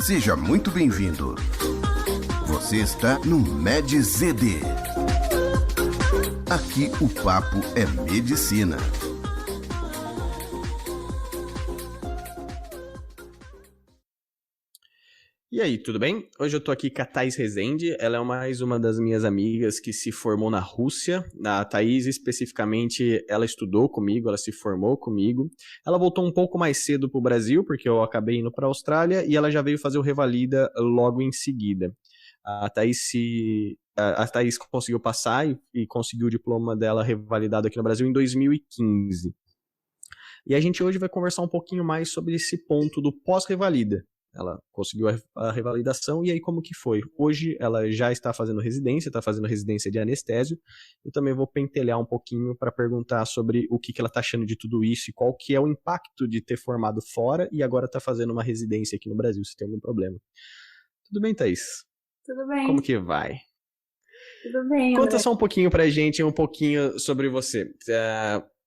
Seja muito bem-vindo. Você está no MedZD. Aqui o papo é medicina. E aí, tudo bem? Hoje eu tô aqui com a Thaís Rezende, ela é mais uma das minhas amigas que se formou na Rússia. A Thaís, especificamente, ela estudou comigo, ela se formou comigo. Ela voltou um pouco mais cedo pro Brasil, porque eu acabei indo pra Austrália, e ela já veio fazer o Revalida logo em seguida. A Thaís conseguiu passar e conseguiu o diploma dela revalidado aqui no Brasil em 2015. E a gente hoje vai conversar um pouquinho mais sobre esse ponto do pós-revalida. Ela conseguiu a revalidação e aí como que foi? Hoje ela já está fazendo residência de anestésio. Eu também vou pentelhar um pouquinho para perguntar sobre o que ela está achando de tudo isso e qual que é o impacto de ter formado fora e agora está fazendo uma residência aqui no Brasil, se tem algum problema. Tudo bem, Thaís? Tudo bem. Como que vai? Tudo bem, Conta André. só um pouquinho pra gente, um pouquinho sobre você.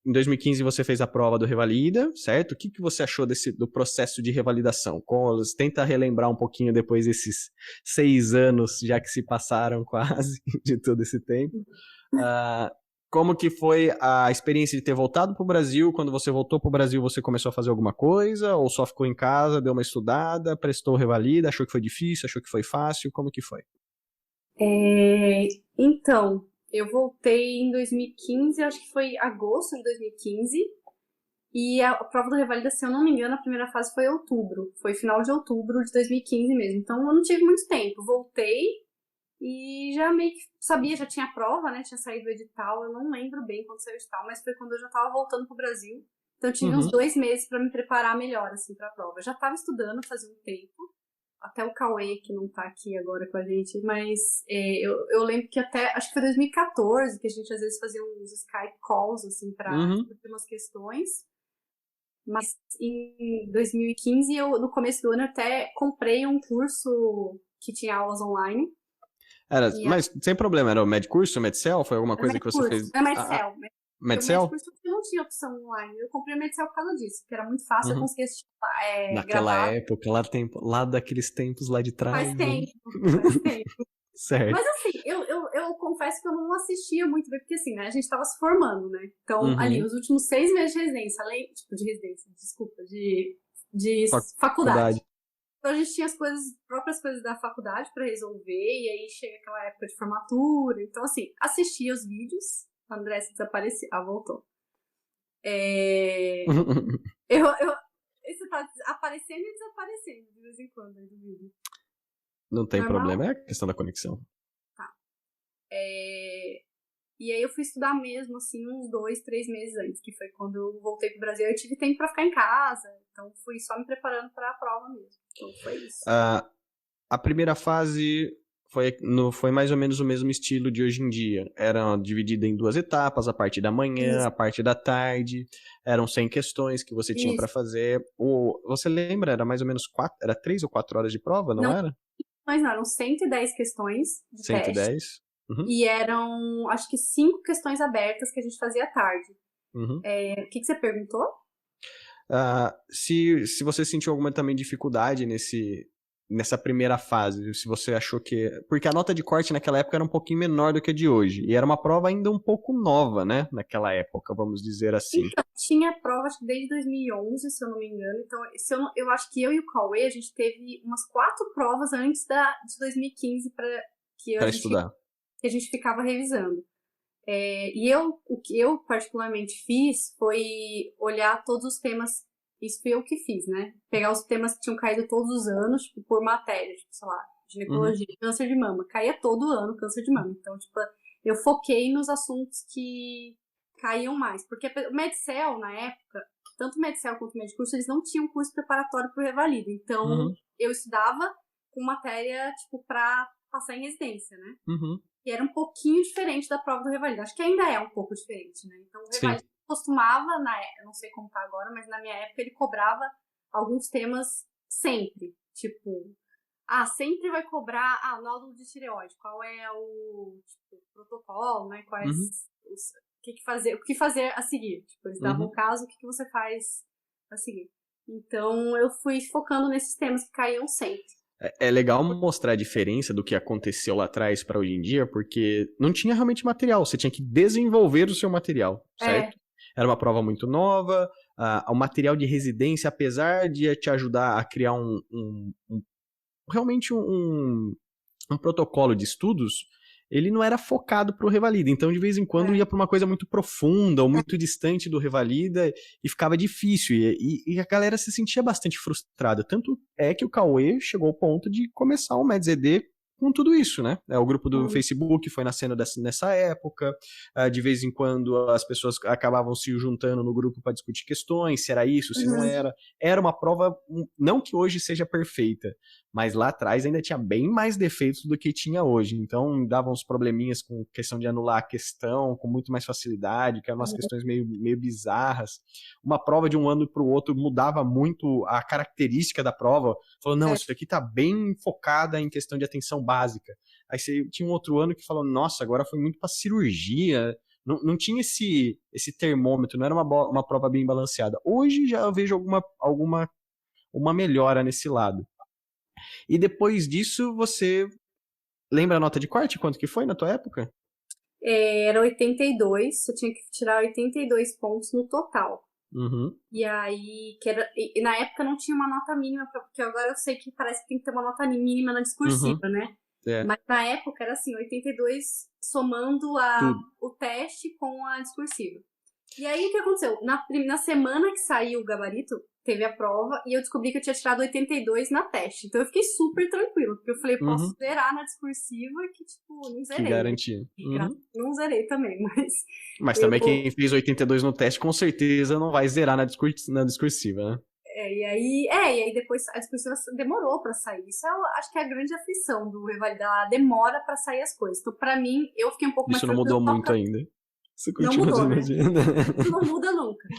Em 2015 você fez a prova do Revalida, certo? O que você achou do processo de revalidação? Tenta relembrar um pouquinho depois desses 6 anos, já que se passaram quase de todo esse tempo. Como que foi a experiência de ter voltado para o Brasil? Quando você voltou para o Brasil, você começou a fazer alguma coisa? Ou só ficou em casa, deu uma estudada, prestou o Revalida, achou que foi difícil, achou que foi fácil? Como que foi? Então, eu voltei em 2015, acho que foi agosto de 2015, e a prova do Revalida, se eu não me engano, a primeira fase foi outubro, foi final de outubro de 2015 mesmo, então eu não tive muito tempo, voltei e já meio que sabia, já tinha a prova, né, tinha saído o edital, eu não lembro bem quando saiu o edital, mas foi quando eu já tava voltando pro Brasil, então eu tive uns 2 meses pra me preparar melhor, assim, pra prova. Eu já tava estudando fazia um tempo, até o Cauê, que não tá aqui agora com a gente, mas eu lembro que acho que foi 2014, que a gente às vezes fazia uns Skype calls, assim, pra discutir umas questões. Mas em 2015, no começo do ano, eu até comprei um curso que tinha aulas online. Mas sem problema, era o MedCurso, o MedCell? Foi alguma coisa que você fez? É MedCell. MedCell? O MedCurso não tinha opção online. Eu comprei o MedCell por causa disso, porque era muito fácil, eu conseguia assistir Naquela gravar. época, lá daqueles tempos lá de trás. Faz tempo. Certo. Mas assim, eu confesso que eu não assistia muito bem, porque assim, né, a gente tava se formando, né? Então, ali, os últimos 6 meses de residência, de faculdade. Então a gente tinha as próprias coisas da faculdade pra resolver, e aí chega aquela época de formatura. Então, assim, assistia os vídeos, o André se desapareceu. Voltou. Você tá aparecendo e desaparecendo de vez em quando aí do vídeo. Não tem problema, é a questão da conexão. Tá. E aí eu fui estudar mesmo, assim, uns 2, 3 meses antes, que foi quando eu voltei pro Brasil. Eu tive tempo pra ficar em casa, então fui só me preparando pra prova mesmo. Então foi isso. A primeira fase foi mais ou menos o mesmo estilo de hoje em dia. Era dividida em 2 etapas, a parte da manhã, a parte da tarde. Eram 100 questões que você tinha pra fazer. Você lembra, era mais ou menos 3 ou 4 horas de prova, não era? Mas não, eram 110 questões de 110. teste. E eram, acho que 5 questões abertas que a gente fazia à tarde. O que você perguntou? Se você sentiu alguma também dificuldade nessa primeira fase, se você achou que... Porque a nota de corte naquela época era um pouquinho menor do que a de hoje. E era uma prova ainda um pouco nova, né? Naquela época, vamos dizer assim. Então, tinha prova, acho que desde 2011, se eu não me engano. Então, eu acho que eu e o Cauê, a gente teve umas 4 provas antes de 2015 para estudar. Que a gente ficava revisando. O que eu particularmente fiz foi olhar todos os temas. Isso foi eu que fiz, né? Pegar os temas que tinham caído todos os anos, tipo, por matéria, tipo, sei lá, ginecologia, câncer de mama. Caía todo ano câncer de mama. Então, tipo, eu foquei nos assuntos que caíam mais. Porque o MedCell, na época, tanto o MedCell quanto o MedCurso, eles não tinham curso preparatório pro Revalida. Então, eu estudava com matéria, tipo, pra passar em residência, né? E era um pouquinho diferente da prova do Revalida. Acho que ainda é um pouco diferente, né? Então, o Revalida costumava, eu não sei como tá agora, mas na minha época ele cobrava alguns temas sempre. Tipo, sempre vai cobrar, nódulo de tireoide. Qual é o protocolo, né? O que fazer a seguir. Tipo, eles davam o caso, o que você faz a seguir. Então, eu fui focando nesses temas que caíam sempre. É legal mostrar a diferença do que aconteceu lá atrás para hoje em dia, porque não tinha realmente material, você tinha que desenvolver o seu material, certo? Era uma prova muito nova, o material de residência, apesar de te ajudar a criar realmente um protocolo de estudos, ele não era focado para o Revalida. Então, de vez em quando, ia para uma coisa muito profunda ou muito distante do Revalida e ficava difícil. E a galera se sentia bastante frustrada. Tanto é que o Cauê chegou ao ponto de começar o MedZD com tudo isso, né? O grupo do Facebook foi nascendo nessa época. De vez em quando, as pessoas acabavam se juntando no grupo para discutir questões, se era isso, se não era. Era uma prova, não que hoje seja perfeita, mas lá atrás ainda tinha bem mais defeitos do que tinha hoje. Então, davam uns probleminhas com questão de anular a questão com muito mais facilidade, que eram umas questões meio bizarras. Uma prova de um ano para o outro mudava muito a característica da prova. Falou, não, isso aqui tá bem focada em questão de atenção básica. Aí você tinha um outro ano que falou, nossa, agora foi muito para cirurgia. Não tinha esse termômetro, não era uma prova bem balanceada. Hoje já eu vejo uma melhora nesse lado. E depois disso, você lembra a nota de corte? Quanto que foi na tua época? Era 82, eu tinha que tirar 82 pontos no total. E aí, e na época não tinha uma nota mínima, porque agora eu sei que parece que tem que ter uma nota mínima na discursiva, né? Mas na época era assim, 82 somando o teste com a discursiva. E aí, o que aconteceu? Na semana que saiu o gabarito, teve a prova e eu descobri que eu tinha tirado 82 na teste. Então eu fiquei super tranquila, porque eu falei, posso zerar na discursiva, que tipo, não zerei. Que garantia. Não zerei também, mas também quem fez 82 no teste, com certeza não vai zerar na discursiva, né? E aí depois a discursiva demorou pra sair. Isso eu acho que é a grande aflição do revalidar, demora pra sair as coisas. Então, pra mim, eu fiquei um pouco mais tranquila. Isso não mudou muito ainda. Você continua não mudou, né? Não muda nunca.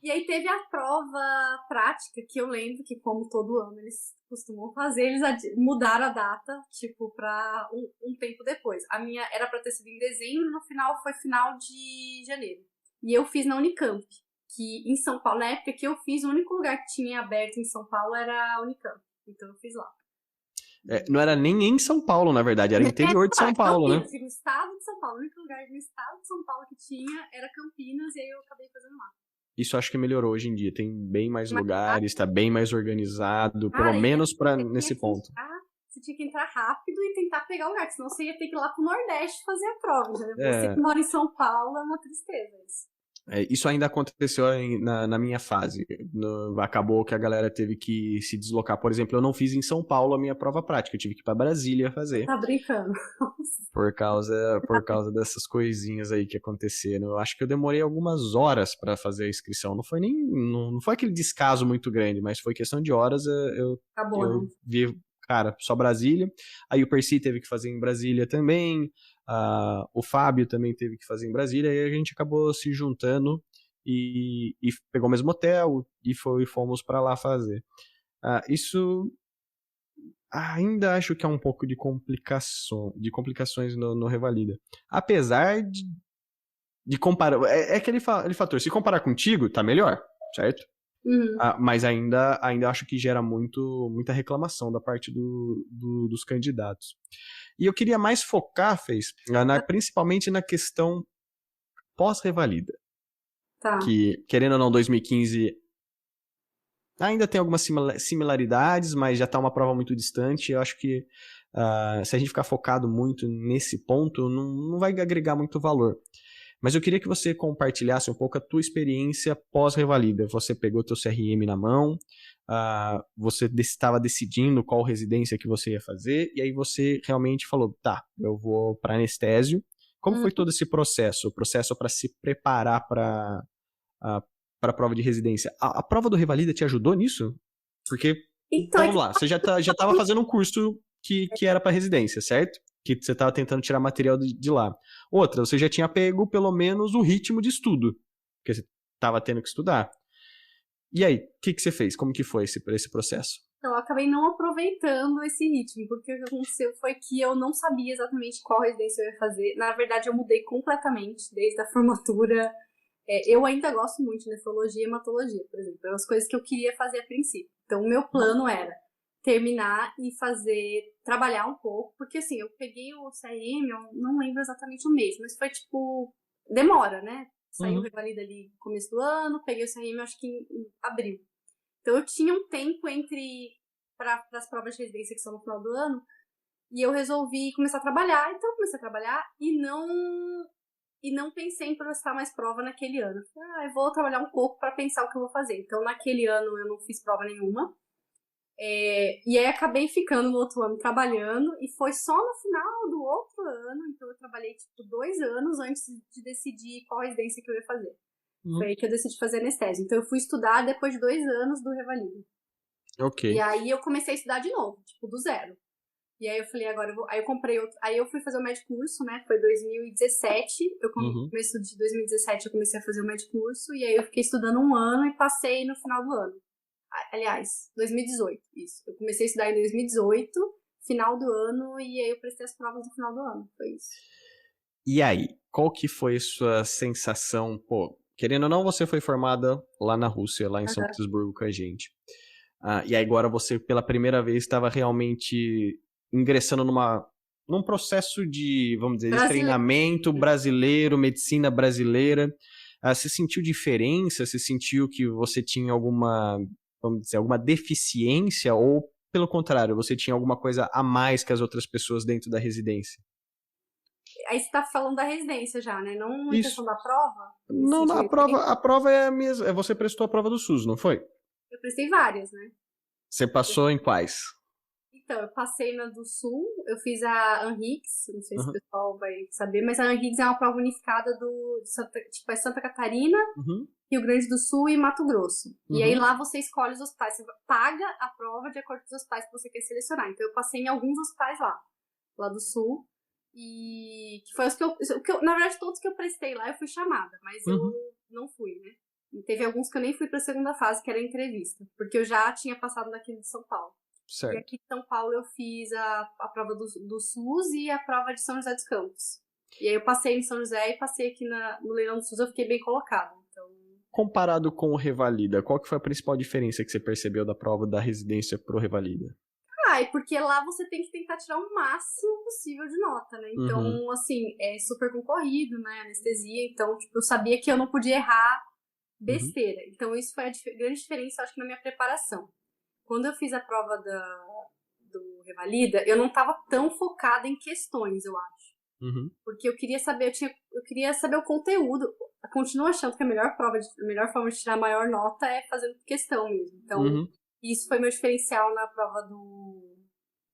E aí teve a prova prática, que eu lembro que, como todo ano eles costumam fazer, eles mudaram a data, tipo, pra um tempo depois. A minha era pra ter sido em dezembro, no final foi final de janeiro. E eu fiz na Unicamp, que em São Paulo, na época que eu fiz, o único lugar que tinha aberto em São Paulo era a Unicamp. Então eu fiz lá. Não era nem em São Paulo, na verdade, era interior de São Paulo, né? Eu fiz no estado de São Paulo, o único lugar no estado de São Paulo que tinha era Campinas, e aí eu acabei fazendo lá. Isso acho que melhorou hoje em dia, tem bem mais lugares, tá bem mais organizado, pelo menos nesse ponto. Você tinha que entrar rápido e tentar pegar o lugar, senão você ia ter que ir lá pro Nordeste fazer a prova, entendeu? Você que mora em São Paulo, é uma tristeza isso. Isso ainda aconteceu na minha fase. Acabou que a galera teve que se deslocar. Por exemplo, eu não fiz em São Paulo a minha prova prática. Eu tive que ir pra Brasília fazer. Tá brincando. Por causa dessas coisinhas aí que aconteceram. Eu acho que eu demorei algumas horas pra fazer a inscrição. Não foi aquele descaso muito grande, mas foi questão de horas. Acabou, né? Vi, cara, só Brasília. Aí o Percy teve que fazer em Brasília também. O Fábio também teve que fazer em Brasília, e a gente acabou se juntando e pegou o mesmo hotel e fomos para lá fazer. Isso ainda acho que é um pouco de complicações no Revalida. Apesar de comparar, é aquele fator, se comparar contigo, tá melhor, certo? Mas ainda acho que gera muita reclamação da parte dos candidatos. E eu queria mais focar, principalmente na questão pós-revalida. Tá. Que, querendo ou não, 2015 ainda tem algumas similaridades, mas já está uma prova muito distante. Eu acho que se a gente ficar focado muito nesse ponto, não vai agregar muito valor. Mas eu queria que você compartilhasse um pouco a tua experiência pós-revalida. Você pegou teu CRM na mão, você estava decidindo qual residência que você ia fazer, e aí você realmente falou, tá, eu vou para anestésio. Como foi todo esse processo? O processo para se preparar para a prova de residência. A prova do Revalida te ajudou nisso? Porque, então vamos lá, você já estava fazendo um curso que era para residência, certo? Que você estava tentando tirar material de lá. Outra, você já tinha pego pelo menos o ritmo de estudo, porque você estava tendo que estudar. E aí, o que você fez? Como que foi esse processo? Então, eu acabei não aproveitando esse ritmo, porque o que aconteceu foi que eu não sabia exatamente qual residência eu ia fazer. Na verdade, eu mudei completamente desde a formatura. Eu ainda gosto muito de nefrologia e hematologia, por exemplo. Eram as coisas que eu queria fazer a princípio. Então, o meu plano era terminar e trabalhar um pouco, porque assim, eu peguei o CRM, eu não lembro exatamente o mês, mas foi tipo, demora, né? Saiu o Revalida ali no começo do ano, peguei o CRM acho que em abril. Então eu tinha um tempo para as provas de residência que são no final do ano, e eu resolvi começar a trabalhar, então eu comecei a trabalhar e não pensei em prestar mais prova naquele ano. Eu vou trabalhar um pouco para pensar o que eu vou fazer. Então naquele ano eu não fiz prova nenhuma, e aí acabei ficando no outro ano trabalhando, e foi só no final do outro ano, então eu trabalhei tipo 2 anos antes de decidir qual residência que eu ia fazer. Foi aí que eu decidi fazer anestésio. Então eu fui estudar depois de 2 anos do Revalida. Ok. E aí eu comecei a estudar de novo, tipo, do zero. E aí eu falei, agora eu vou... Aí eu comprei outro... Aí eu fui fazer o medcurso, né? Foi 2017. Começo de 2017 eu comecei a fazer o medcurso. E aí eu fiquei estudando 1 ano e passei no final do ano. Aliás, 2018, isso. Eu comecei a estudar em 2018, final do ano, e aí eu prestei as provas no final do ano. Foi isso. E aí, qual que foi a sua sensação? Pô, querendo ou não, você foi formada lá na Rússia, lá em São Petersburgo com a gente. E aí agora você, pela primeira vez, estava realmente ingressando num processo de, vamos dizer, de treinamento brasileiro, medicina brasileira. Você sentiu diferença? Você sentiu que você tinha alguma, vamos dizer, alguma deficiência? Ou, pelo contrário, você tinha alguma coisa a mais que as outras pessoas dentro da residência? Aí você tá falando da residência já, né? Não em questão da prova? Não, a prova é a mesma. Você prestou a prova do SUS, não foi? Eu prestei várias, né? Você passou em quais? Então, eu passei na do Sul, eu fiz a ANRICS, não sei se o pessoal vai saber, mas a ANRICS é uma prova unificada de Santa Catarina, Rio Grande do Sul e Mato Grosso. E aí lá você escolhe os hospitais, você paga a prova de acordo com os hospitais que você quer selecionar. Então eu passei em alguns hospitais lá do Sul, e que foi os que eu, na verdade todos que eu prestei lá eu fui chamada, mas eu não fui, né? E teve alguns que eu nem fui para a segunda fase, que era a entrevista, porque eu já tinha passado daquele de São Paulo. Certo. E aqui em São Paulo eu fiz a prova do SUS e a prova de São José dos Campos. E aí eu passei em São José e passei aqui no leilão do SUS, eu fiquei bem colocada. Então... Comparado com o Revalida, qual que foi a principal diferença que você percebeu da prova da residência pro Revalida? Porque lá você tem que tentar tirar o máximo possível de nota, né? Então, assim, é super concorrido, né? Anestesia, então, tipo, eu sabia que eu não podia errar besteira. Então, isso foi a grande diferença, eu acho que na minha preparação. Quando eu fiz a prova do Revalida, eu não estava tão focada em questões, eu acho. Porque eu queria saber, eu queria saber o conteúdo. Eu continuo achando que a melhor forma de tirar a maior nota é fazendo questão mesmo. Então, isso foi meu diferencial na prova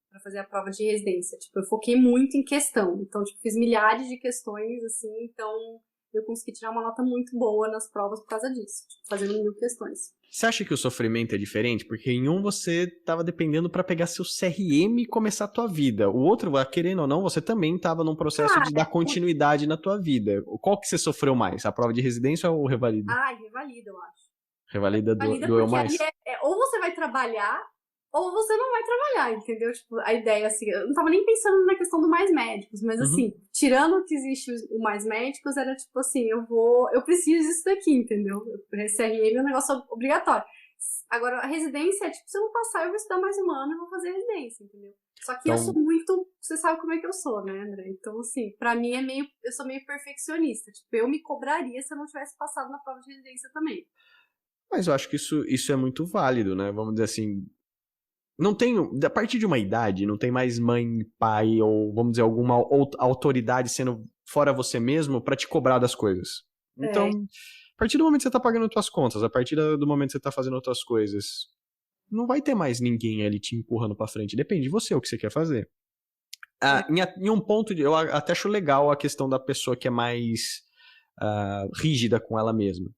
para fazer a prova de residência. Tipo, eu foquei muito em questão. Então, tipo, fiz milhares de questões, assim, então eu consegui tirar uma nota muito boa nas provas por causa disso, tipo, fazendo 1000 questões. Você acha que o sofrimento é diferente? Porque em um você estava dependendo para pegar seu CRM e começar a tua vida. O outro, querendo ou não, você também estava num processo de dar continuidade na tua vida. Qual que você sofreu mais? A prova de residência ou o Revalida? Revalida, eu acho. Revalida doeu mais? Ou você vai trabalhar, ou você não vai trabalhar, entendeu? Tipo, a ideia, assim, eu não tava nem pensando na questão do Mais Médicos, mas assim, tirando que existe o Mais Médicos, era tipo assim, eu preciso disso daqui, entendeu? CRM é um negócio obrigatório. Agora, a residência é tipo, se eu não passar, eu vou estudar mais 1 ano e vou fazer residência, entendeu? Só que eu sou muito, você sabe como é que eu sou, né, André? Então, assim, pra mim eu sou meio perfeccionista, tipo, eu me cobraria se eu não tivesse passado na prova de residência também. Mas eu acho que isso é muito válido, né? Vamos dizer assim, não tem, a partir de uma idade, não tem mais mãe, pai ou, vamos dizer, alguma autoridade sendo fora você mesmo pra te cobrar das coisas. Então, a partir do momento que você tá pagando suas contas, a partir do momento que você tá fazendo outras coisas, não vai ter mais ninguém ali te empurrando pra frente. Depende de você o que você quer fazer. Em um ponto, eu até acho legal a questão da pessoa que é mais rígida com ela mesma.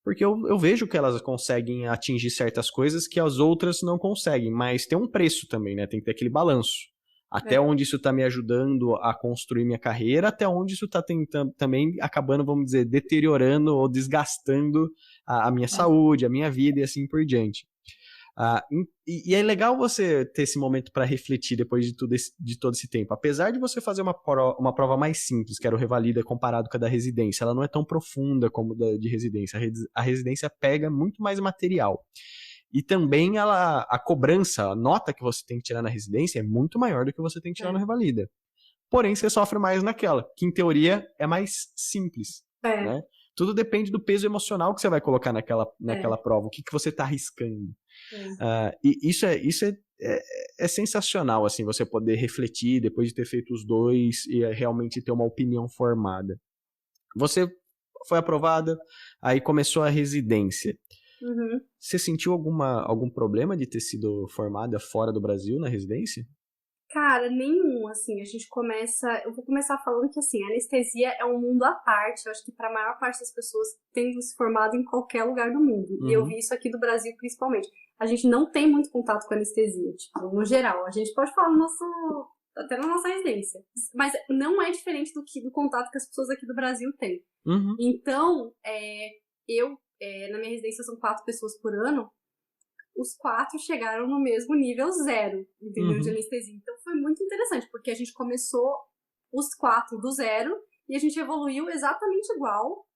Porque eu vejo que elas conseguem atingir certas coisas que as outras não conseguem, mas tem um preço também, né? Tem que ter aquele balanço. Até onde isso tá me ajudando a construir minha carreira, até onde isso tá também acabando, vamos dizer, deteriorando ou desgastando a minha saúde, a minha vida e assim por diante. E é legal você ter esse momento para refletir depois de todo esse tempo. Apesar de você fazer uma prova mais simples, que era o Revalida comparado com a da residência, ela não é tão profunda como a de residência. A residência pega muito mais material. E também a cobrança, a nota que você tem que tirar na residência é muito maior do que você tem que tirar na revalida. Porém, você sofre mais naquela, que em teoria é mais simples, né? Tudo depende do peso emocional que você vai colocar naquela prova, o que você está arriscando. E isso é sensacional, assim, você poder refletir depois de ter feito os dois e realmente ter uma opinião formada. Você foi aprovada, aí começou a residência. Você sentiu algum problema de ter sido formada fora do Brasil na residência? Cara, nenhum, assim, eu vou começar falando que, assim, a anestesia é um mundo à parte, eu acho que para a maior parte das pessoas tendo se formado em qualquer lugar do mundo, e eu vi isso aqui do Brasil principalmente, a gente não tem muito contato com anestesia, tipo, no geral, a gente pode falar até na nossa residência, mas não é diferente do contato que as pessoas aqui do Brasil têm. Então, na minha residência são 4 pessoas por ano, os 4 chegaram no mesmo nível 0, entendeu? De anestesia. Então foi muito interessante, porque a gente começou os 4 do 0 e a gente evoluiu exatamente igual.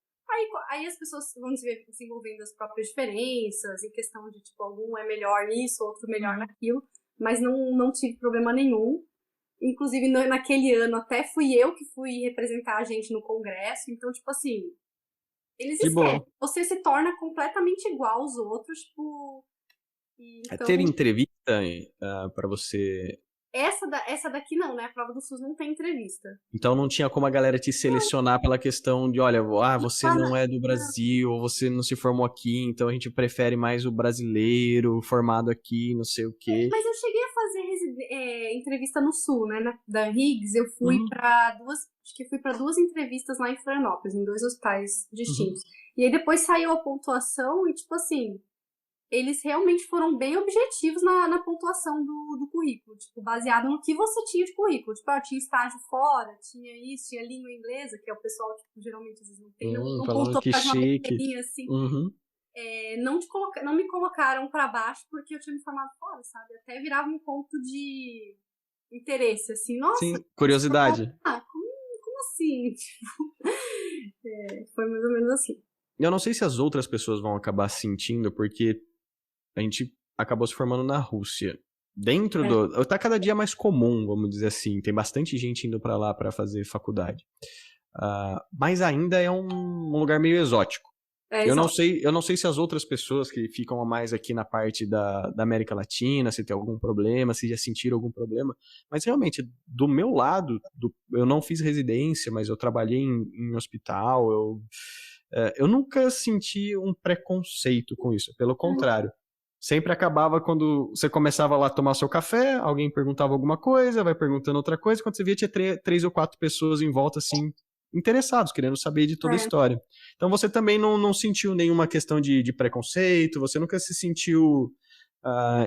Aí as pessoas vão desenvolvendo as próprias diferenças, em questão de, tipo, algum é melhor nisso, outro melhor naquilo, mas não tive problema nenhum. Inclusive, naquele ano, até fui eu que fui representar a gente no congresso, então, tipo assim, eles esquecem. Você se torna completamente igual aos outros, tipo... Então, teve entrevista para você? Essa daqui não, né? A prova do SUS não tem entrevista. Então não tinha como a galera te selecionar pela questão de, olha, você não é do Brasil, ou você não se formou aqui, então a gente prefere mais o brasileiro formado aqui, não sei o quê. Mas eu cheguei a fazer entrevista no Sul, né? Da Higgs, eu fui para duas entrevistas lá em Florianópolis, em 2 hospitais distintos. E aí depois saiu a pontuação e, tipo assim, eles realmente foram bem objetivos na pontuação do currículo, tipo, baseado no que você tinha de currículo. Tipo, eu tinha estágio fora, tinha isso, tinha língua inglesa, que é o pessoal, tipo, geralmente às vezes não tem, não pontuou que pra uma chique. assim. Não me colocaram pra baixo porque eu tinha me formado fora, sabe? Até virava um ponto de interesse, assim, nossa. Sim, curiosidade. Como assim? Tipo, foi mais ou menos assim. Eu não sei se as outras pessoas vão acabar sentindo, porque a gente acabou se formando na Rússia. Tá cada dia mais comum, vamos dizer assim. Tem bastante gente indo pra lá pra fazer faculdade. Mas ainda é um lugar meio exótico. Eu não sei se as outras pessoas que ficam a mais aqui na parte da América Latina, se tem algum problema, se já sentiram algum problema. Mas realmente, do meu lado, eu não fiz residência, mas eu trabalhei em hospital. Eu nunca senti um preconceito com isso. Pelo contrário. Sempre acabava quando você começava lá a tomar seu café, alguém perguntava alguma coisa, vai perguntando outra coisa, quando você via tinha 3 ou 4 pessoas em volta, assim, interessados, querendo saber de toda a história. Então você também não sentiu nenhuma questão de preconceito, você nunca se sentiu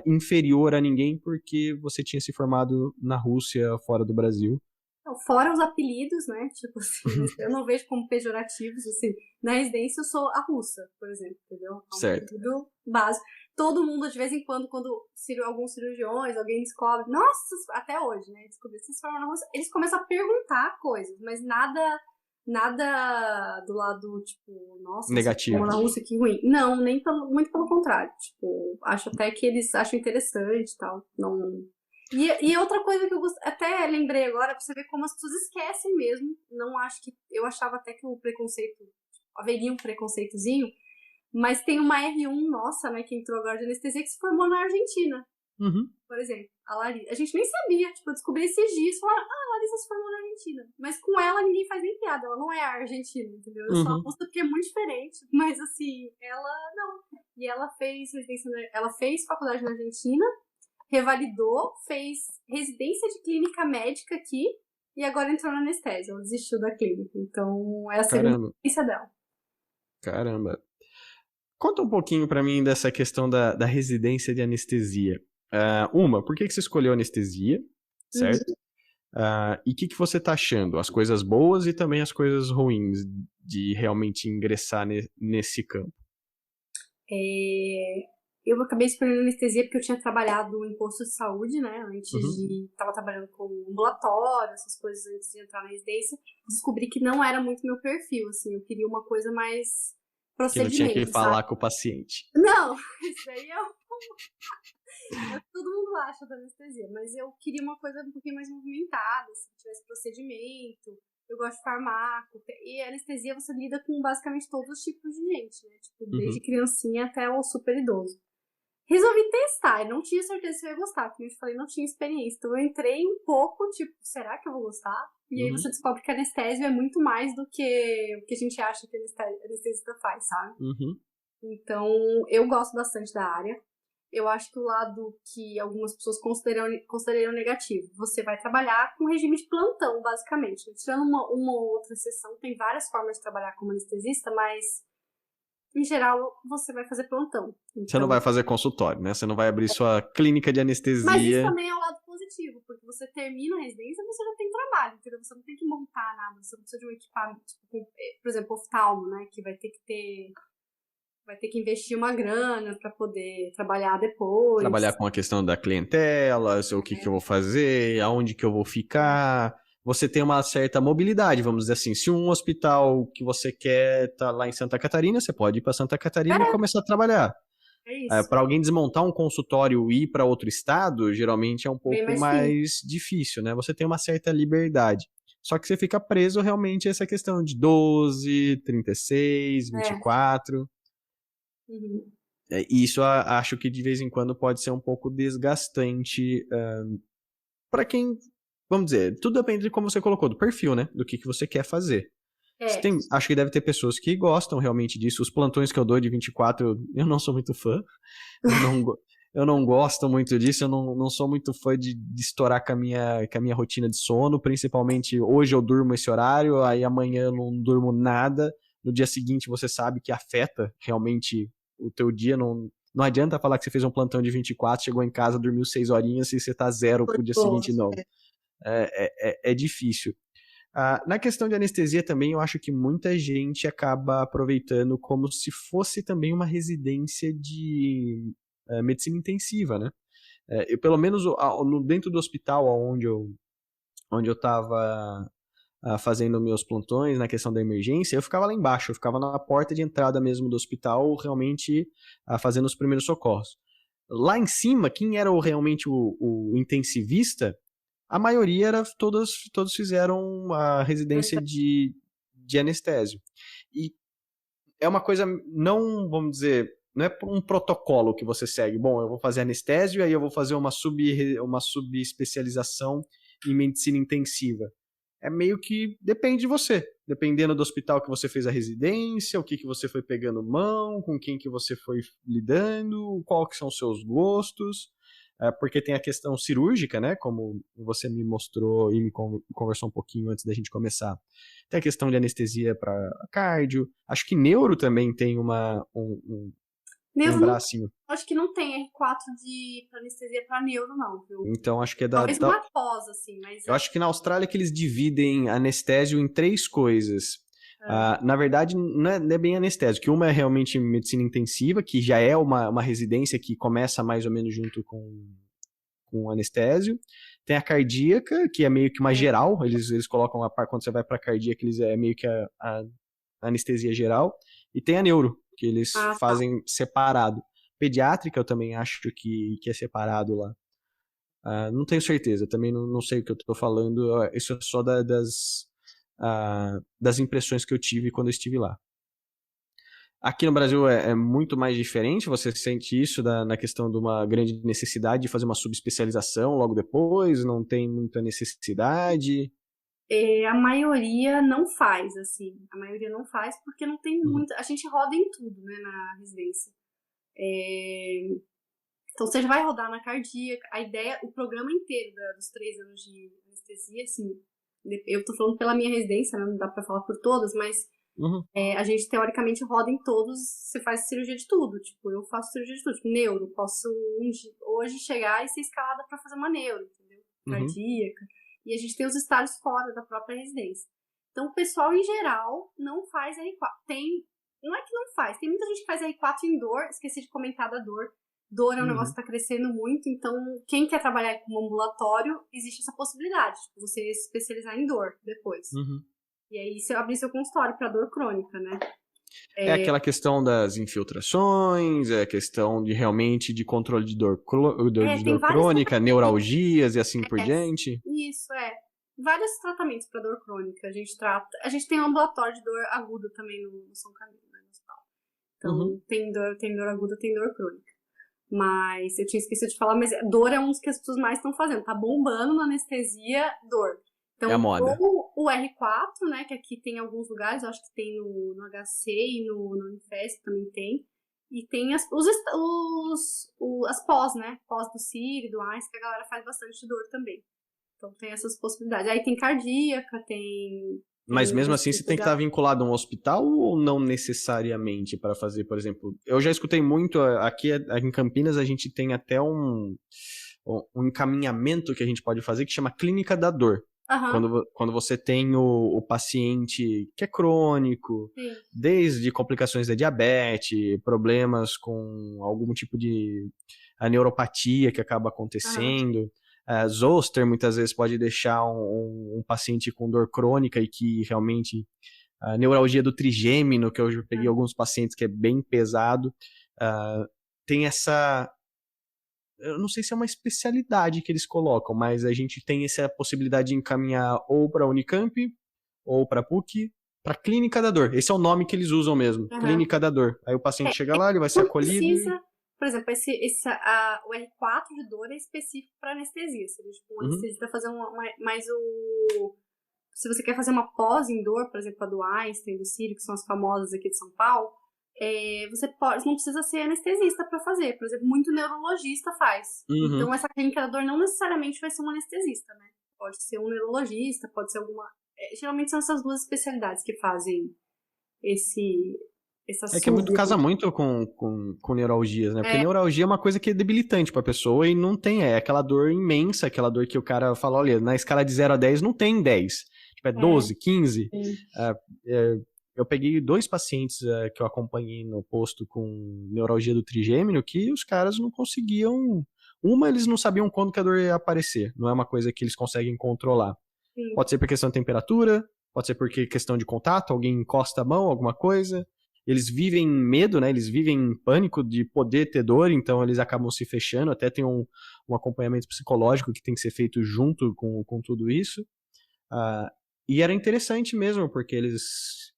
inferior a ninguém porque você tinha se formado na Rússia, fora do Brasil. Fora os apelidos, né? Tipo assim, eu não vejo como pejorativos, assim. Na residência eu sou a russa, por exemplo, entendeu? É um apelido básico. Todo mundo, de vez em quando alguns cirurgiões, alguém descobre, nossa, até hoje, né? Descobri que se formam na Rússia, eles começam a perguntar coisas, mas nada do lado, tipo, nossa, negativo. Na Rússia, que ruim. Não, muito pelo contrário. Tipo, acho até que eles acham interessante e tal. Não... E outra coisa que eu até lembrei agora, pra você ver como as pessoas esquecem mesmo. Eu achava até que o preconceito, haveria um preconceitozinho, mas tem uma R1 nossa, né, que entrou agora de anestesia, que se formou na Argentina. Por exemplo, a Larissa. A gente nem sabia, tipo, eu descobri esses dias, falaram, a Larissa se formou na Argentina. Mas com ela ninguém faz nem piada, ela não é a Argentina, entendeu? Eu só aposto porque é muito diferente, mas assim, ela não. E ela fez faculdade na Argentina, revalidou, fez residência de clínica médica aqui e agora entrou na anestésia. Ela desistiu da clínica. Então, é a segunda experiência dela. Caramba. Conta um pouquinho pra mim dessa questão da residência de anestesia. Por que você escolheu anestesia, certo? E o que você tá achando? As coisas boas e também as coisas ruins de realmente ingressar nesse campo. Eu acabei escolhendo anestesia porque eu tinha trabalhado em posto de saúde, né? Tava trabalhando com ambulatório, essas coisas antes de entrar na residência. Descobri que não era muito meu perfil, assim. Eu queria uma coisa mais procedimento, que não tinha que falar com o paciente. Não, isso aí é É o que todo mundo acha da anestesia, mas eu queria uma coisa um pouquinho mais movimentada, se tivesse procedimento, eu gosto de farmaco, e a anestesia você lida com basicamente todos os tipos de gente, né? Tipo, desde criancinha até o super idoso. Resolvi testar, eu não tinha certeza se eu ia gostar, como eu te falei, não tinha experiência, então eu entrei um pouco, tipo, será que eu vou gostar? E aí você descobre que a anestésio é muito mais do que o que a gente acha que a anestesista faz, sabe? Então, eu gosto bastante da área. Eu acho que o lado que algumas pessoas consideram negativo, você vai trabalhar com regime de plantão, basicamente. Tirando uma ou outra sessão, tem várias formas de trabalhar como anestesista, mas, em geral, você vai fazer plantão. Então, você não vai fazer consultório, né? Você não vai abrir sua clínica de anestesia. Mas isso também é o lado positivo, porque você termina a residência e você já tem trabalho, entendeu? Você não tem que montar nada, você não precisa de um equipamento, tipo, por exemplo, oftalmo, né? Que vai ter que investir uma grana para poder trabalhar depois. Trabalhar com a questão da clientela, o que eu vou fazer, aonde que eu vou ficar. Você tem uma certa mobilidade, vamos dizer assim. Se um hospital que você quer tá lá em Santa Catarina, você pode ir para Santa Catarina e começar a trabalhar. É isso. Para alguém desmontar um consultório e ir para outro estado, geralmente é um pouco mais difícil, né? Você tem uma certa liberdade. Só que você fica preso realmente a essa questão de 12, 36, 24. Isso acho que de vez em quando pode ser um pouco desgastante para quem, vamos dizer, tudo depende de como você colocou, do perfil, né? Do que você quer fazer. Acho que deve ter pessoas que gostam realmente disso. Os plantões que eu dou de 24, eu não sou muito fã. Eu não gosto muito disso. Eu não sou muito fã de estourar com a minha rotina de sono. Principalmente hoje eu durmo esse horário, aí amanhã eu não durmo nada. No dia seguinte você sabe que afeta realmente o teu dia. Não adianta falar que você fez um plantão de 24, chegou em casa, dormiu 6 horinhas e você tá zero pro dia seguinte, não. É difícil. Na questão de anestesia também, eu acho que muita gente acaba aproveitando como se fosse também uma residência de medicina intensiva, né? Eu, pelo menos dentro do hospital onde eu estava fazendo meus plantões na questão da emergência, eu ficava lá embaixo, eu ficava na porta de entrada mesmo do hospital, realmente fazendo os primeiros socorros. Lá em cima, quem era realmente o intensivista, a maioria todos fizeram a residência de anestésio. E é uma coisa não, vamos dizer, não é um protocolo que você segue. Bom, eu vou fazer anestésio, aí eu vou fazer uma subespecialização em medicina intensiva. É meio que depende de você. Dependendo do hospital que você fez a residência, o que você foi pegando mão, com quem que você foi lidando, qual que são os seus gostos. Porque tem a questão cirúrgica, né? Como você me mostrou e me conversou um pouquinho antes da gente começar. Tem a questão de anestesia para cardio. Acho que neuro também tem um bracinho. Acho que não tem R4 pra anestesia para neuro, não, viu? Então acho que é talvez uma pós, assim, mas... Eu acho que na Austrália que eles dividem anestésio em 3 coisas. Na verdade, não é bem anestésio, que uma é realmente medicina intensiva, que já é uma residência que começa mais ou menos junto com anestésio. Tem a cardíaca, que é meio que uma geral, eles colocam quando você vai para cardíaca, é meio que a anestesia geral. E tem a neuro, que eles fazem separado. Pediátrica eu também acho que é separado lá. Não tenho certeza, também não sei o que eu estou falando, isso é só das impressões que eu tive quando eu estive lá. Aqui no Brasil é muito mais diferente, você sente isso na questão de uma grande necessidade de fazer uma subespecialização logo depois, não tem muita necessidade? A maioria não faz, assim, a maioria não faz porque não tem muita, a gente roda em tudo, né, na residência. Então você já vai rodar na cardíaca, a ideia, o programa inteiro dos 3 anos de anestesia, assim, eu tô falando pela minha residência, né, não dá pra falar por todas, mas a gente teoricamente roda em todos, você faz cirurgia de tudo, tipo, eu faço cirurgia de tudo, tipo, neuro, posso hoje chegar e ser escalada pra fazer uma neuro, entendeu? Cardíaca, e a gente tem os estágios fora da própria residência. Então o pessoal em geral não faz R4, não é que não faz, tem muita gente que faz R4 em dor, esqueci de comentar da dor. Dor é um negócio que está crescendo muito, então quem quer trabalhar como ambulatório, existe essa possibilidade, tipo, você se especializar em dor depois. E aí você abrir seu consultório para dor crônica, né? É aquela questão das infiltrações, é a questão de realmente de controle de dor, de tem dor vários crônica, tratamentos. neuralgias e assim por diante. Isso, vários tratamentos para dor crônica. A gente trata. A gente tem um ambulatório de dor aguda também no São Camilo, né, no hospital. Então, tem dor aguda, tem dor crônica. Mas eu tinha esquecido de falar, mas dor é um dos que as pessoas mais estão fazendo. Tá bombando na anestesia, dor. Então, É a moda. o R4, né, que aqui tem em alguns lugares, eu acho que tem no HC e no Unifesp também tem. E tem as pós, né? Pós do CIRI, do AINS, que a galera faz bastante dor também. Então tem essas possibilidades. Aí tem cardíaca, tem... Mas mesmo assim você tem que estar vinculado a um hospital ou não necessariamente para fazer, por exemplo... Eu já escutei muito, aqui em Campinas a gente tem até um encaminhamento que a gente pode fazer que chama clínica da dor. Quando você tem o paciente que é crônico, desde complicações da diabetes, problemas com algum tipo de neuropatia que acaba acontecendo. Zoster muitas vezes pode deixar um paciente com dor crônica e que realmente a neuralgia do trigêmino, que eu já peguei alguns pacientes que é bem pesado, tem essa... Eu não sei se é uma especialidade que eles colocam, mas a gente tem essa possibilidade de encaminhar ou para a Unicamp, ou para a PUC, para a Clínica da Dor. Esse é o nome que eles usam mesmo, Clínica da Dor. Aí o paciente chega lá, ele vai ser acolhido. Por exemplo, o R4 de dor é específico para anestesia. Se um anestesista fazer se você quer fazer uma pós em dor, por exemplo, a do Einstein, do CIRI, que são as famosas aqui de São Paulo, você não precisa ser anestesista para fazer. Por exemplo, muito neurologista faz. Então, essa clínica da dor não necessariamente vai ser um anestesista, né? Pode ser um neurologista, pode ser alguma... geralmente são essas duas especialidades que fazem que casa muito com neuralgias, né? Porque neuralgia é uma coisa que é debilitante pra pessoa e não tem, aquela dor imensa, aquela dor que o cara fala, olha, na escala de 0 a 10 não tem 10. Tipo, é 12, 15. Eu peguei 2 pacientes que eu acompanhei no posto com neuralgia do trigêmeo que os caras não conseguiam... eles não sabiam quando que a dor ia aparecer. Não é uma coisa que eles conseguem controlar. Pode ser por questão de temperatura, pode ser por questão de contato, alguém encosta a mão, alguma coisa. Eles vivem em medo, né? Eles vivem em pânico de poder ter dor, então eles acabam se fechando. Até tem um acompanhamento psicológico que tem que ser feito junto com tudo isso. E era interessante mesmo, porque eles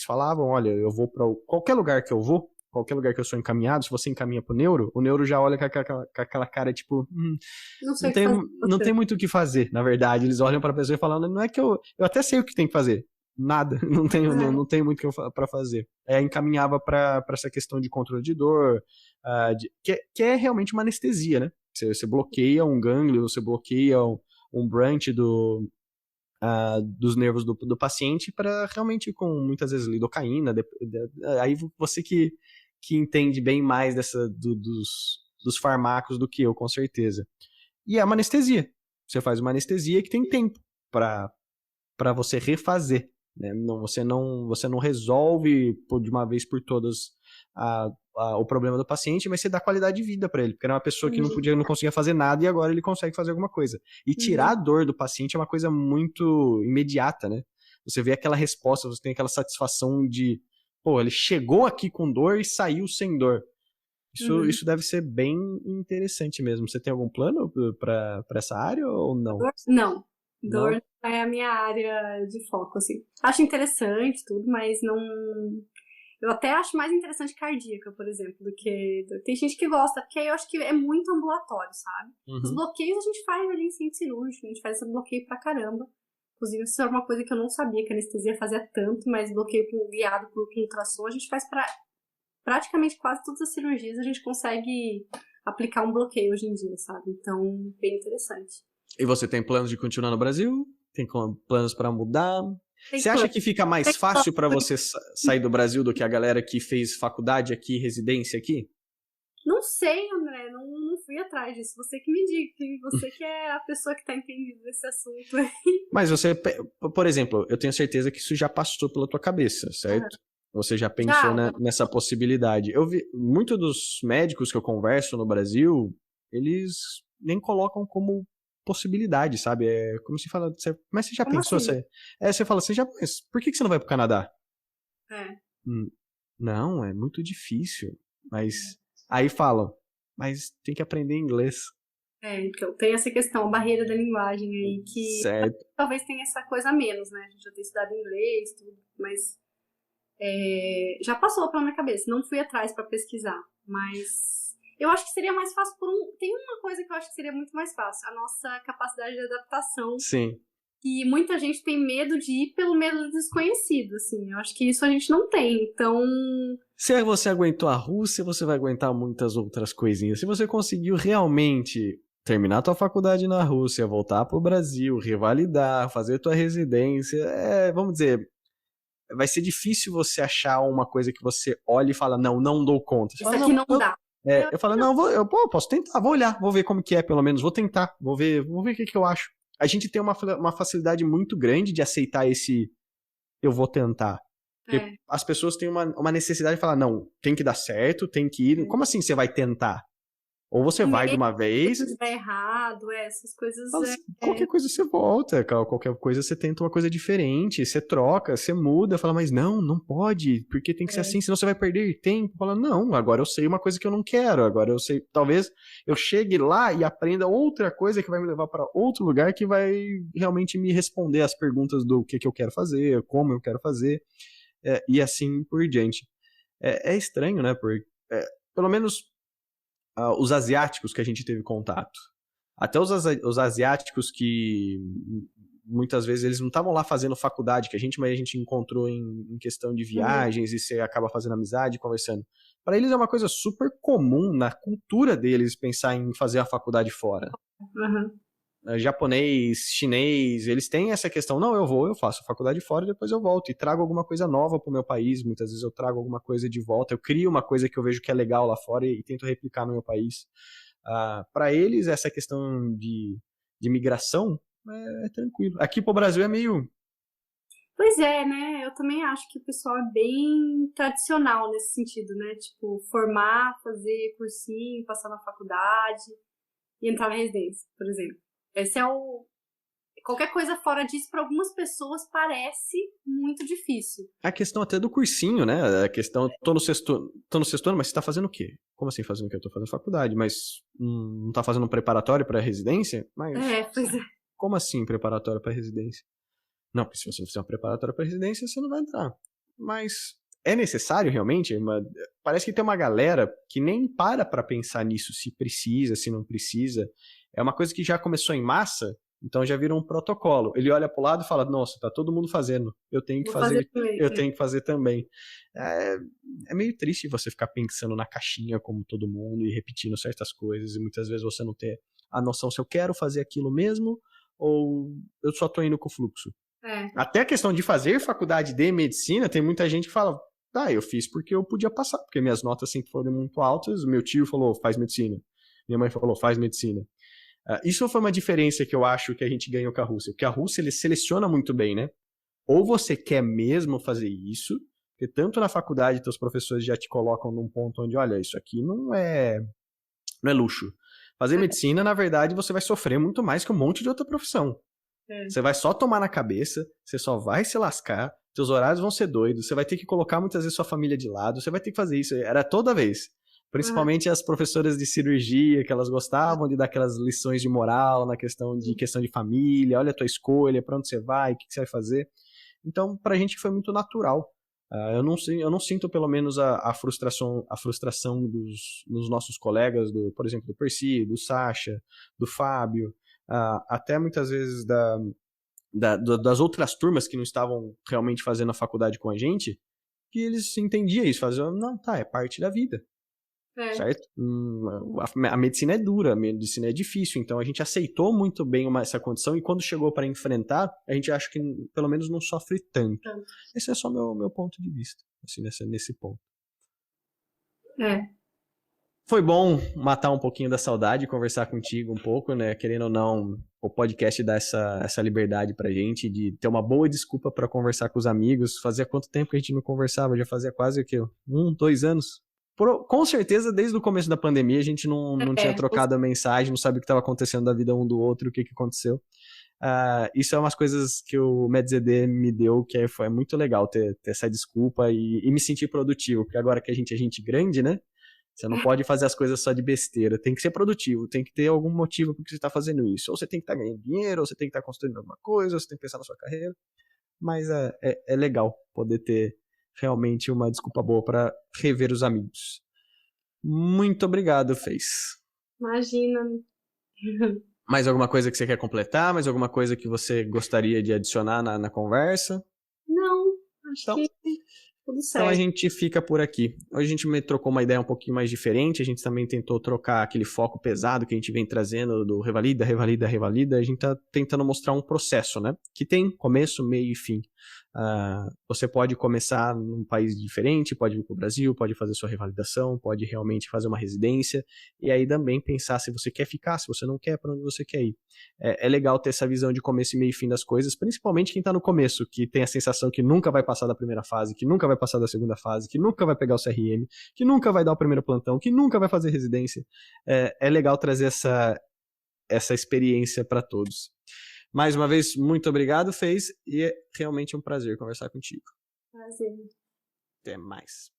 falavam, olha, eu vou para qualquer lugar que eu vou, qualquer lugar que eu sou encaminhado, se você encaminha pro neuro, o neuro já olha com aquela cara, tipo, não tem muito o que fazer, na verdade. Eles olham para a pessoa e falam, não é que eu até sei o que tem que fazer. Nada, não tenho muito para fazer. Encaminhava para essa questão de controle de dor, que é realmente uma anestesia, né? Você bloqueia um gânglio, você bloqueia um branch dos nervos do paciente para realmente, com muitas vezes lidocaína, aí você que entende bem mais dos fármacos do que eu, com certeza. E é uma anestesia. Você faz uma anestesia que tem tempo para você refazer. Né? Você não resolve de uma vez por todas o problema do paciente, mas você dá qualidade de vida para ele, porque era uma pessoa que não conseguia fazer nada e agora ele consegue fazer alguma coisa. E tirar a dor do paciente é uma coisa muito imediata, né? Você vê aquela resposta, você tem aquela satisfação de, pô, ele chegou aqui com dor e saiu sem dor. Isso deve ser bem interessante mesmo. Você tem algum plano para essa área ou não? Não. Dor é a minha área de foco, assim. Acho interessante tudo, mas não... Eu até acho mais interessante cardíaca, por exemplo, do que... Tem gente que gosta, porque eu acho que é muito ambulatório, sabe? Os bloqueios a gente faz ali em centro cirúrgico, a gente faz esse bloqueio pra caramba. Inclusive, isso é uma coisa que eu não sabia que a anestesia fazia tanto, mas bloqueio guiado por ultrassom a gente faz pra praticamente quase todas as cirurgias, a gente consegue aplicar um bloqueio hoje em dia, sabe? Então, bem interessante. E você tem planos de continuar no Brasil? Tem planos para mudar? Você acha que fica mais fácil para você sair do Brasil do que a galera que fez faculdade aqui, residência aqui? Não sei, André, não fui atrás disso. Você que me diga, você que é a pessoa que está entendendo desse assunto aí. Mas você, por exemplo, eu tenho certeza que isso já passou pela tua cabeça, certo? Você já pensou nessa possibilidade. Eu vi muitos dos médicos que eu converso no Brasil, eles nem colocam como possibilidade, sabe? É como se fala, mas você já pensou? Assim? Você fala assim, mas por que você não vai pro Canadá? Não, é muito difícil. Mas aí falam, mas tem que aprender inglês. Então tem essa questão, a barreira da linguagem aí, que Certo. talvez tenha essa coisa a menos, né? A gente já tem estudado inglês, tudo, mas já passou pela minha cabeça. Não fui atrás para pesquisar, mas eu acho que seria mais fácil tem uma coisa que eu acho que seria muito mais fácil, a nossa capacidade de adaptação. Sim. E muita gente tem medo de ir pelo medo do desconhecido, assim. Eu acho que isso a gente não tem, então... Se você aguentou a Rússia, você vai aguentar muitas outras coisinhas. Se você conseguiu realmente terminar a tua faculdade na Rússia, voltar pro Brasil, revalidar, fazer tua residência, vamos dizer, vai ser difícil você achar uma coisa que você olha e fala, não dou conta. Você Isso fala, aqui não dá. Eu falo, eu posso tentar, vou olhar, vou ver como que é, pelo menos, vou tentar, vou ver o que eu acho. A gente tem uma facilidade muito grande de aceitar esse eu vou tentar. Porque as pessoas têm uma necessidade de falar, não, tem que dar certo, tem que ir. Como assim você vai tentar? Ou você vai de uma vez... Se der errado, essas coisas... Qualquer coisa você volta, qualquer coisa você tenta uma coisa diferente, você troca, você muda, fala, mas não pode, porque tem que ser assim, senão você vai perder tempo. Fala, não, agora eu sei uma coisa que eu não quero, agora eu sei, talvez eu chegue lá e aprenda outra coisa que vai me levar para outro lugar que vai realmente me responder as perguntas do que eu quero fazer, como eu quero fazer, e assim por diante. É estranho, né, porque pelo menos... os asiáticos que a gente teve contato. Até os asiáticos que muitas vezes eles não estavam lá fazendo faculdade, mas a gente encontrou em questão de viagens e você acaba fazendo amizade, conversando. Para eles é uma coisa super comum na cultura deles pensar em fazer a faculdade fora. Japonês, chinês, eles têm essa questão, não, eu faço a faculdade fora e depois eu volto e trago alguma coisa nova pro meu país, muitas vezes eu trago alguma coisa de volta, eu crio uma coisa que eu vejo que é legal lá fora e tento replicar no meu país. Para eles, essa questão de migração é tranquilo. Aqui pro Brasil é meio... Pois é, né? Eu também acho que o pessoal é bem tradicional nesse sentido, né? Tipo, formar, fazer cursinho, passar na faculdade e entrar na residência, por exemplo. Esse é o... Qualquer coisa fora disso, para algumas pessoas, parece muito difícil. A questão até do cursinho, né? A questão, tô no sexto ano, mas você tá fazendo o quê? Como assim fazendo o quê? Eu tô fazendo faculdade, mas não tá fazendo um preparatório para residência? Mas pois é. Como assim preparatório para residência? Não, porque se você fizer uma preparatória para residência, você não vai entrar. Mas é necessário realmente? Parece que tem uma galera que nem para pensar nisso, se precisa, se não precisa. É uma coisa que já começou em massa, então já virou um protocolo. Ele olha pro lado e fala, nossa, tá todo mundo fazendo, eu tenho que fazer também. É meio triste você ficar pensando na caixinha como todo mundo e repetindo certas coisas, e muitas vezes você não ter a noção se eu quero fazer aquilo mesmo ou eu só tô indo com o fluxo. Até a questão de fazer faculdade de medicina, tem muita gente que fala, eu fiz porque eu podia passar, porque minhas notas sempre foram muito altas, meu tio falou, faz medicina. Minha mãe falou, faz medicina. Isso foi uma diferença que eu acho que a gente ganhou com a Rússia, porque a Rússia ele seleciona muito bem, né? Ou você quer mesmo fazer isso, porque tanto na faculdade teus professores já te colocam num ponto onde, olha, isso aqui não é luxo. Fazer medicina, na verdade, você vai sofrer muito mais que um monte de outra profissão. Você vai só tomar na cabeça, você só vai se lascar, seus horários vão ser doidos, você vai ter que colocar muitas vezes sua família de lado, você vai ter que fazer isso, era toda vez. Principalmente as professoras de cirurgia, que elas gostavam de dar aquelas lições de moral na questão de família, olha a tua escolha, pra onde você vai, o que você vai fazer. Então, pra gente foi muito natural. Eu não sinto pelo menos a frustração dos nossos colegas, por exemplo, do Percy, do Sacha, do Fábio, até muitas vezes das outras turmas que não estavam realmente fazendo a faculdade com a gente, que eles entendiam isso, faziam, não, é parte da vida. Certo? A medicina é dura, a medicina é difícil, então a gente aceitou muito bem essa condição e quando chegou para enfrentar, a gente acha que pelo menos não sofre tanto. Esse é só meu ponto de vista, assim, nesse ponto. Foi bom matar um pouquinho da saudade, conversar contigo um pouco, né? Querendo ou não, o podcast dá essa liberdade pra gente de ter uma boa desculpa para conversar com os amigos. Fazia quanto tempo que a gente não conversava? Já fazia quase 2 anos? Com certeza, desde o começo da pandemia, a gente não tinha trocado a mensagem, não sabia o que estava acontecendo da vida um do outro, o que aconteceu. Isso é umas coisas que o MedZD me deu, que foi muito legal ter essa desculpa e me sentir produtivo, porque agora que a gente é gente grande, né? Você não pode fazer as coisas só de besteira, tem que ser produtivo, tem que ter algum motivo por que você está fazendo isso. Ou você tem que estar ganhando dinheiro, ou você tem que estar construindo alguma coisa, ou você tem que pensar na sua carreira. Mas é legal poder ter realmente uma desculpa boa para rever os amigos. Muito obrigado, Fez. Imagina. Mais alguma coisa que você quer completar? Mais alguma coisa que você gostaria de adicionar na conversa? Não, acho Então, que tudo então a certo. gente fica por aqui. Hoje a gente trocou uma ideia um pouquinho mais diferente. A gente também tentou trocar aquele foco pesado que a gente vem trazendo do revalida, revalida, revalida. A gente tá tentando mostrar um processo, né? Que tem começo, meio e fim. Você pode começar num país diferente, pode vir para o Brasil, pode fazer sua revalidação, pode realmente fazer uma residência, e aí também pensar se você quer ficar, se você não quer, para onde você quer ir. É legal ter essa visão de começo, meio e fim das coisas, principalmente quem está no começo, que tem a sensação que nunca vai passar da primeira fase, que nunca vai passar da segunda fase, que nunca vai pegar o CRM, que nunca vai dar o primeiro plantão, que nunca vai fazer residência. É legal trazer essa experiência para todos. Mais uma vez, muito obrigado, Fez, e é realmente um prazer conversar contigo. Prazer. Até mais.